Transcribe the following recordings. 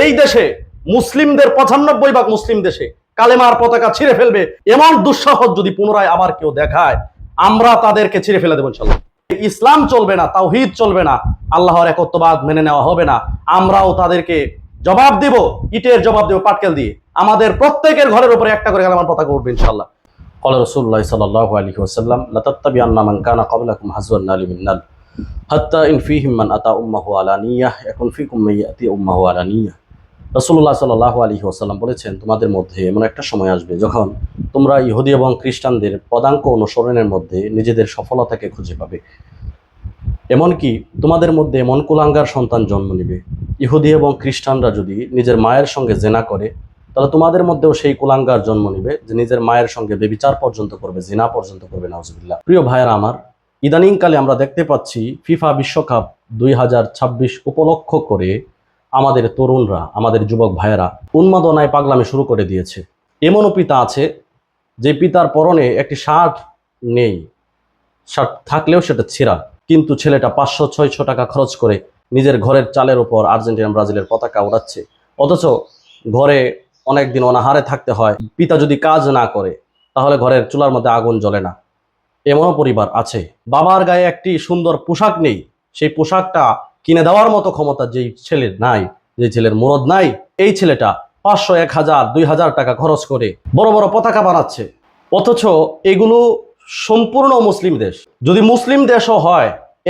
এই দেশে মুসলিমদের 95% মুসলিম দেশে কালেমার পতাকা ছিঁড়ে ফেলবে এমন দুঃসাহস যদি পুনরায় আবার কেউ দেখায়, আমরা তাদেরকে ছিঁড়ে ফেলে দেবো ইনশাআল্লাহ। ইসলাম চলবে না, তাওহীদ চলবে না, আল্লাহর একত্ববাদ মেনে নেওয়া হবে না। আমরাও তাদেরকে জবাব দিব, ইটের জবাব দেব পাটকেল দিয়ে। আমাদের প্রত্যেকের ঘরের উপরে একটা করে কালেমার পতাকা উঠবে ইনশাআল্লাহ। ক্বালা রাসূলুল্লাহ সাল্লাল্লাহু আলাইহি ওয়াসাল্লাম লা তাত্তাবিআন্না মান কানা ক্বাবলাকুম হাযওয়ান নালি মিন্নাল হাত্তা ইন ফীহিম মান আতা উম্মাহু আলানিয়াহ ইয়াকুন ফীকুম মান ইয়াতি উম্মাহু আলানিয়াহ। রাসূলুল্লাহ সাল্লাল্লাহু আলাইহি ওয়াসাল্লাম বলেছেন, তোমাদের মধ্যে এমন একটা সময় আসবে যখন তোমরা ইহুদি এবং খ্রিস্টানদের পদাঙ্ক অনুসরণের মধ্যে নিজেদের সফলতাকে খুঁজে পাবে। এমনকি তোমাদের মধ্যে এমন কুলাঙ্গার সন্তান জন্ম নেবে, ইহুদি এবং খ্রিস্টানরা যদি নিজের মায়ের সঙ্গে জেনা করে, তাহলে তোমাদের মধ্যেও সেই কুলাঙ্গার জন্ম নেবে যে নিজের মায়ের সঙ্গে বেবিচার পর্যন্ত করবে, জিনা পর্যন্ত করবে। নাউজুবিল্লাহ। প্রিয় ভাইয়েরা আমার, ইদানিংকালে আমরা দেখতে পাচ্ছি ফিফা বিশ্বকাপ 2026 উপলক্ষ করে আমাদের তরুণরা, আমাদের যুবক ভাইয়েরা উন্মাদনায় পাগলামি শুরু করে দিয়েছে। এমনও পিতা আছে যে পিতার পরনে একটি শার্ট নেই, শার্ট থাকলেও সেটা ছেঁড়া, কিন্তু ছেলেটা 500-600 টাকা খরচ করে নিজের ঘরের চালের উপর আর্জেন্টিনা ব্রাজিলের পতাকা উড়াচ্ছে। অথচ ঘরে অনেকদিন অনাহারে থাকতে হয়। পিতা যদি কাজ না করে তাহলে ঘরের চুলার মধ্যে আগুন জ্বলে না। এমনও পরিবার আছে বাবার গায়ে একটি সুন্দর পোশাক নেই, সেই পোশাকটা কিনে দেওয়ার মতো ক্ষমতা যেই ছেলের নাই, যে ছেলের মুরদ নাই, এই ছেলেটা 500, 1000, 2000 টাকা খরচ করে বড় বড় পতাকা বানাচ্ছে। অথচ এগুলো সম্পূর্ণ মুসলিম দেশ। যদি মুসলিম দেশও হয়,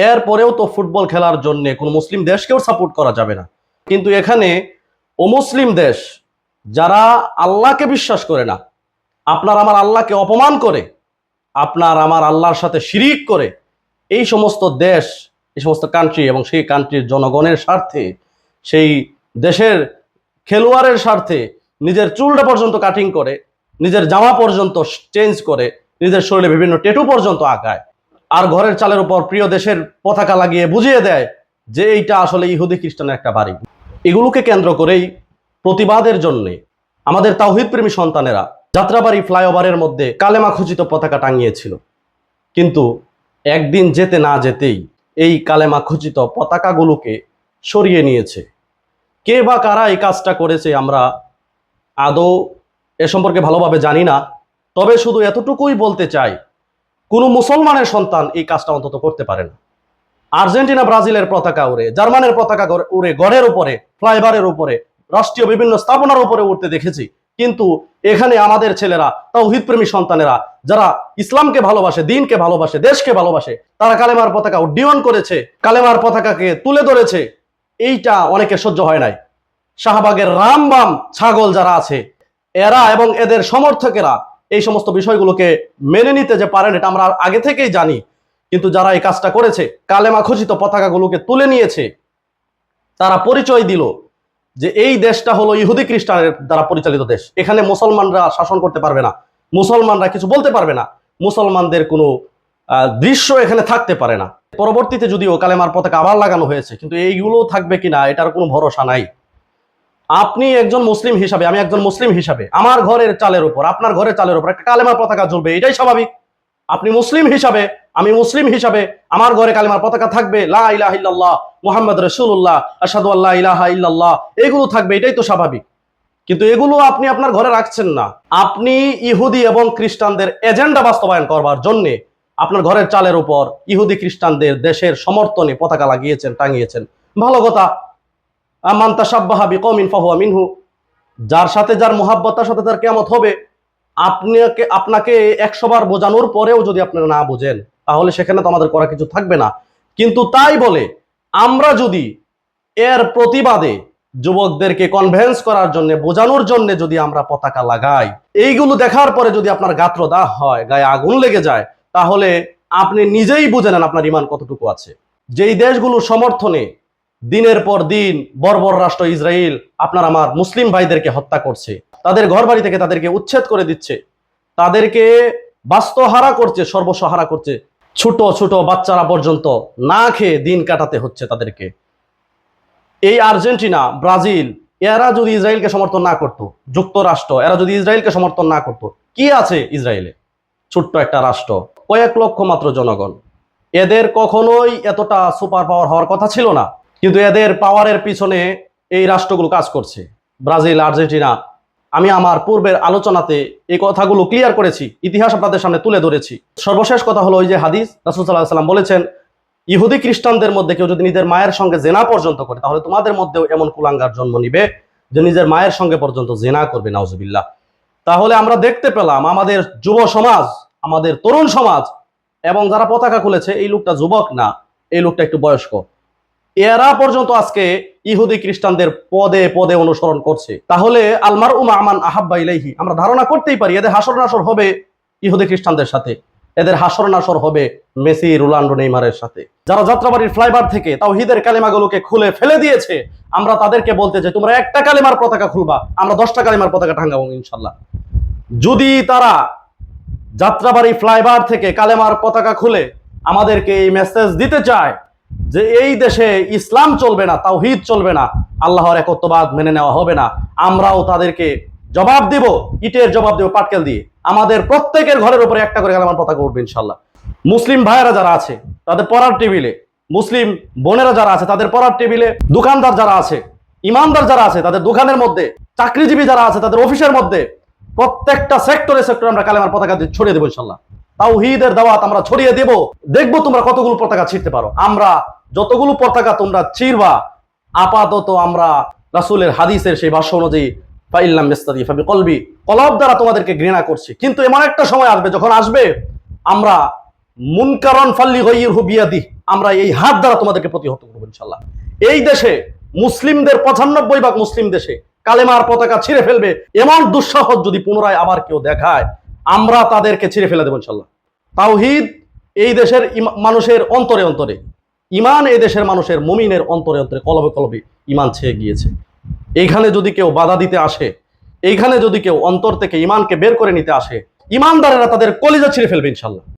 এরপরেও তো ফুটবল খেলার জন্য কোনো মুসলিম দেশকেও সাপোর্ট করা যাবে না। কিন্তু এখানে অমুসলিম দেশ, যারা আল্লাহকে বিশ্বাস করে না, আপনার আমার আল্লাহকে অপমান করে, আপনার আমার আল্লাহর সাথে শিরিক করে, এই সমস্ত দেশ, এই সমস্ত কান্ট্রি এবং সেই কান্ট্রির জনগণের স্বার্থে, সেই দেশের খেলোয়াড়ের স্বার্থে নিজের চুলটা পর্যন্ত কাটিং করে, নিজের জামা পর্যন্ত চেঞ্জ করে, নিজের শরীরে বিভিন্ন ট্যাটু পর্যন্ত আঁকায়, আর ঘরের চালের উপর প্রিয় দেশের পতাকা লাগিয়ে বুঝিয়ে দেয় যে এইটা আসলে ইহুদি খ্রিস্টানের একটা বাড়ি। এগুলোকে কেন্দ্র করেই প্রতিবাদের জন্যে আমাদের তাওহীদ প্রেমী সন্তানেরা যাত্রাবাড়ি ফ্লাইওভারের মধ্যে কালেমা খচিত পতাকা টাঙিয়েছিল। কিন্তু একদিন যেতে না যেতেই এই কালেমা খচিত পতাকাগুলোকে সরিয়ে নিয়েছে। কে বা কারা এই কাজটা করেছে আমরা আদৌ এ সম্পর্কে ভালোভাবে জানি না। তবে শুধু এতটুকুই বলতে চাই, কোনো মুসলমানের সন্তান এই কাজটা অন্তত করতে পারে না। আর্জেন্টিনা ব্রাজিলের পতাকা উড়ে, জার্মানের পতাকা উড়ে ঘরের উপরে, ফ্লাইওভারের উপরে, রাষ্ট্রীয় বিভিন্ন স্থাপনার উপরে উঠতে দেখেছি। কিন্তু এখানে আমাদের ছেলেরা, তাওহীদ প্রেমী সন্তানেরা, যারা ইসলামকে ভালোবাসে, দিনকে ভালোবাসে, দেশকে ভালোবাসে, তারা কালেমার পতাকা উড্ডীয়ন করেছে, কালেমার পতাকাকে তুলে ধরেছে। এইটা অনেকে সহ্য হয় নাই। শাহবাগের রামবাম ছাগল যারা আছে, এরা এবং এদের সমর্থকেরা এই সমস্ত বিষয়গুলোকে মেনে নিতে যে পারেন, এটা আমরা আগে থেকেই জানি। কিন্তু যারা এই কাজটা করেছে, কালেমা খচিত পতাকাগুলোকে তুলে নিয়েছে, তারা পরিচয় দিল যে এই দেশটা হলো ইহুদি খ্রিস্টানের দ্বারা পরিচালিত দেশ। এখানে মুসলমানরা শাসন করতে পারবে না, মুসলমানরা কিছু বলতে পারবে না, মুসলমানদের কোনো দৃশ্য এখানে থাকতে পারে না। পরবর্তীতে যদিও কালেমার পতাকা আবার লাগানো হয়েছে, কিন্তু এইগুলো থাকবে কিনা এটার কোনো ভরসা নাই। আপনি একজন মুসলিম হিসাবে, আমি একজন মুসলিম হিসাবে, আমার ঘরের চালের উপর, আপনার ঘরের চালের উপর একটা কালেমার পতাকা জ্বলবে, এটাই স্বাভাবিক। আপনি মুসলিম হিসাবে, আমি মুসলিম হিসাবে, আমার ঘরে কালেমার পতাকা থাকবে, লা ইলাহা ইল্লাল্লাহ মুহাম্মদ রাসূলুল্লাহ, আশহাদু আল্লা ইলাহা ইল্লাল্লাহ, এগুলো থাকবে, এটাই তো স্বাভাবিক। কিন্তু এগুলো আপনি আপনার ঘরে রাখছেন না। আপনি ইহুদি এবং খ্রিস্টানদের এজেন্ডা বাস্তবায়ন করবার জন্য আপনার ঘরের চালের উপর ইহুদি খ্রিস্টানদের দেশের সমর্থনে পতাকা লাগিয়েছেন, টাঙিয়েছেন। ভালো কথা। মান তাশাব্বাহা বিকওমিন ফাহুয়া মিনহু। যার সাথে যার মুহাব্বত, তার সাথে তার কিয়ামত হবে। আপনাকে 100 বার বোঝানোর পরেও যদি আপনারা না বোঝেন, তাহলে সেখানে তো আমাদের করা কিছু থাকবে না। কিন্তু তাই বলে আমরা যদি এর প্রতিবাদে যুবকদেরকে কনভিন্স করার জন্য, বোঝানোর জন্য যদি আমরা পতাকা লাগাই, এইগুলো দেখার পরে যদি আপনার গাত্রদাহ হয়, গায়ে আগুন লেগে যায়, তাহলে আপনি নিজেই বুঝে নেন আপনার ঈমান কতটুকু আছে। যেই দেশগুলোর সমর্থনে দিনের পর দিন বর্বর রাষ্ট্র ইসরায়েল আপনার আমার মুসলিম ভাইদেরকে হত্যা করছে, তাদের ঘর বাড়ি থেকে তাদেরকে উচ্ছেদ করে দিচ্ছে, তাদেরকে বাস্তুহারা করছে, সর্বসহারা করছে, ছোট ছোট বাচ্চারা পর্যন্ত না খেয়ে দিন কাটাতে হচ্ছে তাদেরকে। এই আর্জেন্টিনা, ব্রাজিল, এরা যদি ইসরায়েলকে সমর্থন না করত, যুক্তরাষ্ট্র, এরা যদি ইসরায়েলকে সমর্থন না করত, কি আছে ইসরায়েলে? ছোট্ট একটা রাষ্ট্র, কয়েক লক্ষ মাত্র জনগণ। এদের কখনোই এতটা সুপার পাওয়ার হওয়ার কথা ছিল না। কিন্তু এদের পাওয়ারের পিছনে এই রাষ্ট্রগুলো কাজ করছে, ব্রাজিল, আর্জেন্টিনা। আমি আমার পূর্বের আলোচনাতে এই কথাগুলো ক্লিয়ার করেছি, ইতিহাস আপনাদের সামনে তুলে ধরেছি। সর্বশেষ কথা হলো ওই যে হাদিস, রাসূল সাল্লাল্লাহু আলাইহি ওয়াসাল্লাম বলেছেন, ইহুদি খ্রিস্টানদের মধ্যে কেউ যদি নিজের মায়ের সঙ্গে জেনা পর্যন্ত করে, তাহলে তোমাদের মধ্যেও এমন কুলাঙ্গার জন্ম নিবে যে নিজের মায়ের সঙ্গে পর্যন্ত জেনা করবে, নাউজুবিল্লাহ। তাহলে আমরা দেখতে পেলাম আমাদের যুব সমাজ, আমাদের তরুণ সমাজ এবং যারা পতাকা খুলেছে, এই লোকটা যুবক না, এই লোকটা একটু বয়স্ক, এরা পর্যন্ত আজকে ইহুদি খ্রিস্টানদের পদে পদে অনুসরণ করছে। তাহলে আলমার উমা আমান আহাব্বা ইলাইহি, আমরা ধারণা করতেই পারি এদের হাসর নাসর হবে ইহুদি খ্রিস্টানদের সাথে, এদের হাসর নাসর হবে মেসি, রোনাল্ডো, নেইমারের সাথে। যারা যাত্রাবাড়ির ফ্লাইওভার থেকে তাওহীদের কালেমাগুলোকে খুলে ফেলে দিয়েছে, আমরা তাদেরকে বলতে চাই তোমরা একটা কালেমার পতাকা খুলবা, আমরা 10টা কালেমার পতাকা টাঙ্গাবো ইনশাল্লাহ। যদি তারা যাত্রাবাড়ি ফ্লাইওভার থেকে কালেমার পতাকা খুলে আমাদেরকে এই মেসেজ দিতে চায় যে এই দেশে ইসলাম চলবে না, তাওহীদ চলবে না, আল্লাহর একত্ববাদ মেনে নেওয়া হবে না, আমরাও তাদেরকে জবাব দিব, ইটের জবাব দেব পাটকেল দিয়ে। আমাদের প্রত্যেকের ঘরের উপরে একটা করে কালেমার পতাকা উঠবে ইনশাল্লাহ। মুসলিম ভাইয়েরা যারা আছে তাদের পড়ার টেবিলে, মুসলিম বোনেরা যারা আছে তাদের পড়ার টেবিলে, দোকানদার যারা আছে, ইমানদার যারা আছে তাদের দোকানের মধ্যে, চাকরিজীবী যারা আছে তাদের অফিসের মধ্যে, প্রত্যেকটা সেক্টরে সেক্টরে আমরা কালেমার পতাকা ছড়িয়ে দেবো ইনশাল্লাহ। তাওহীদের দাওয়াত আমরা ছড়িয়ে দেব, দেখবো তোমরা কতগুলো পতাকা ছিঁড়তে পারো। আমরা যতগুলো পতাকা তোমরা চিরবা, আপাতত আমরা রাসূলের হাদিসের সেই ভাষ্য অনুযায়ী ফাইল্লাম ইস্তাদি ফাবি কলবি, কলব দ্বারা তোমাদেরকে ঘৃণা করছি। কিন্তু এমন একটা সময় আসবে, যখন আসবে আমরা মুনকারন ফাল্লি গায়িরহু বিয়াদি, আমরা এই হাত দ্বারা তোমাদেরকে প্রতিহত করব ইনশাআল্লাহ। এই দেশে মুসলিমদের 95 ভাগ মুসলিম দেশে কালেমার পতাকা ছিঁড়ে ফেলবে, এমন দুঃসাহস যদি পুনরায় আবার কেউ দেখায়, আমরা তাদেরকে ছিঁড়ে ফেলে দেবো ইনশাআল্লাহ। তাওহীদ এই দেশের মানুষের অন্তরে অন্তরে, ইমান এই দেশের মানুষের মুমিনের অন্তরে অন্তরে, কলবে কলবে ইমান ছেয়ে গিয়েছে। এইখানে যদি কেউ বাধা দিতে আসে, এইখানে যদি কেউ অন্তর থেকে ইমানকে বের করে নিতে আসে, ইমানদারেরা তাদের কলিজা ছিঁড়ে ফেলবে ইনশাআল্লাহ।